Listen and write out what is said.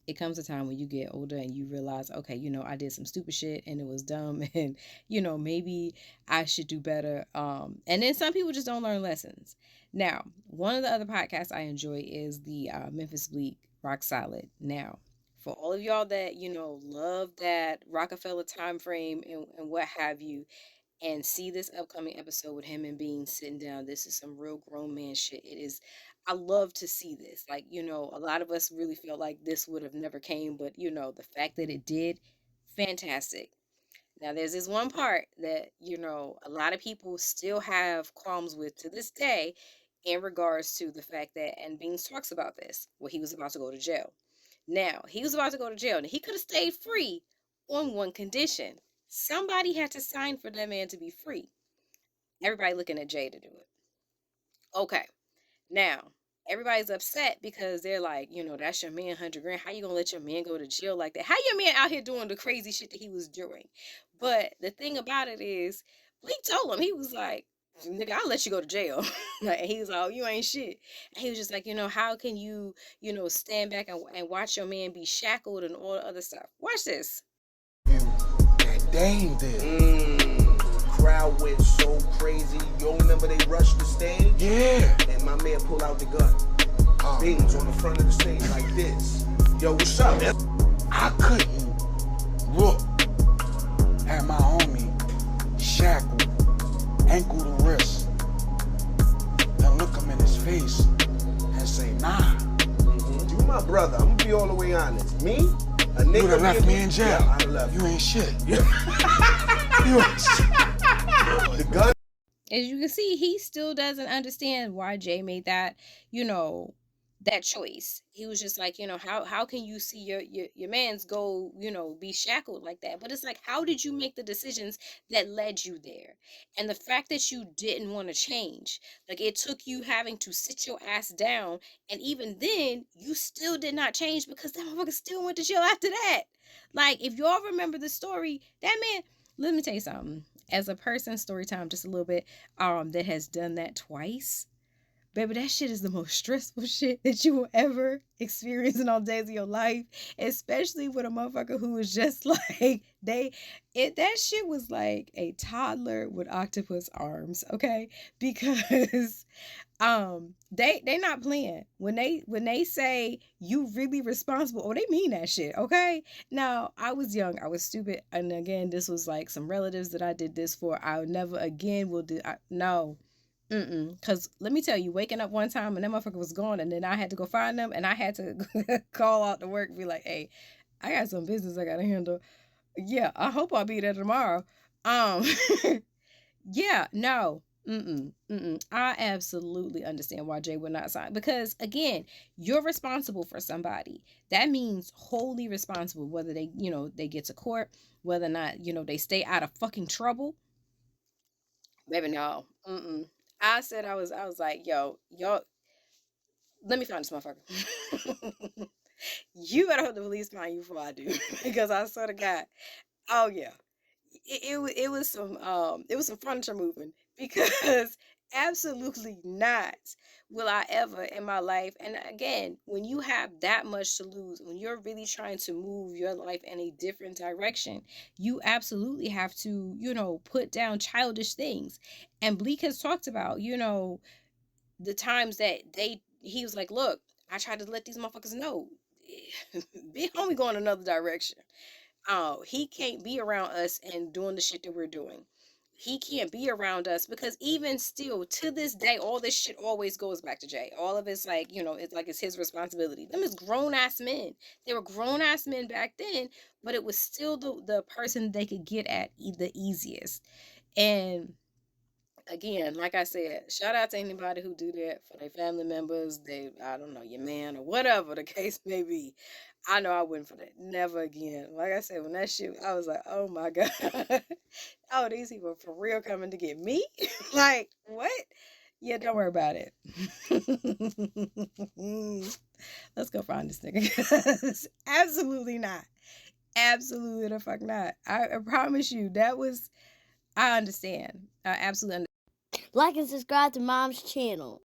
it comes a time when you get older and you realize, okay, I did some stupid shit and it was dumb, and maybe I should do better. And then some people just don't learn lessons. Now, one of the other podcasts I enjoy is the Memphis Bleek Rock Solid. Now, for all of y'all that love that Rockefeller time frame and what have you, and see this upcoming episode with him and Bean sitting down. This is some real grown man shit. It is. I love to see this. Like, a lot of us really felt like this would have never came, but the fact that it did, fantastic. Now, there's this one part that, a lot of people still have qualms with to this day in regards to the fact that, and Beans talks about this, where he was about to go to jail. Now, he was about to go to jail, and he could have stayed free on one condition. Somebody had to sign for that man to be free. Everybody looking at Jay to do it. Okay. Now, everybody's upset because they're like, that's your man, 100 grand. How you gonna let your man go to jail like that? How your man out here doing the crazy shit that he was doing? But the thing about it is, Bleek told him, he was like, nigga, I'll let you go to jail. Like, and he was like, oh, you ain't shit. And he was just like, how can you, stand back and watch your man be shackled and all the other stuff? Watch this. That Dame did. Crowd went so crazy. You remember they rushed the stage? Yeah. And my man pulled out the gun. Beans on the front of the stage like this. Yo, what's up, man? I couldn't look at my homie shackled, ankle to wrist, and look him in his face and say, nah. You my brother. I'm gonna be all the way honest. Me? A nigga You would've left me in jail. Yeah, I'd have left you. Ain't shit. You ain't shit. The gun. As you can see, he still doesn't understand why Jay made that, that choice. He was just like, how can you see your man's go, be shackled like that? But it's like, how did you make the decisions that led you there? And the fact that you didn't want to change, like, it took you having to sit your ass down, and even then, you still did not change because that motherfucker still went to jail after that. Like, if y'all remember the story, that man, let me tell you something. As a person, story time, just a little bit, that has done that twice, baby, that shit is the most stressful shit that you will ever experience in all days of your life, especially with a motherfucker who was just like, that shit was like a toddler with octopus arms, okay? Because they not playing when they say you really responsible. Oh, they mean that shit, okay? Now, I was young, I was stupid, and again, this was like some relatives that I did this for. I never again will do. No. Because let me tell you, waking up one time and that motherfucker was gone, and then I had to go find them, and I had to call out to work and be like, hey, I got some business I gotta handle. Yeah, I hope I'll be there tomorrow. Yeah, no. I absolutely understand why Jay would not sign, because again, you're responsible for somebody. That means wholly responsible, whether they, they get to court, whether or not, they stay out of fucking trouble. Baby, no. I said I was like, yo, y'all, let me find this motherfucker. You better hope the police find you before I do, because I swear to God, oh yeah, it was some furniture moving, because absolutely not will I ever in my life. And again, when you have that much to lose, when you're really trying to move your life in a different direction, you absolutely have to put down childish things. And Bleek has talked about the times that he was like, look, I tried to let these motherfuckers know, big homie going another direction. Oh, he can't be around us and doing the shit that we're doing. He can't be around us, because even still to this day, all this shit always goes back to Jay. All of it's like, it's like it's his responsibility. Them is grown ass men. They were grown ass men back then, but it was still the person they could get at the easiest. And again, like I said, shout out to anybody who do that for their family members, I don't know, your man or whatever the case may be. I know I wouldn't for that. Never again. Like I said, when that shit, I was like, oh my God. Oh, these people for real coming to get me? Like, what? Yeah, don't worry about it. Let's go find this nigga. Absolutely not. Absolutely the fuck not. I promise you, I understand. I absolutely understand. Like and subscribe to Mom's channel.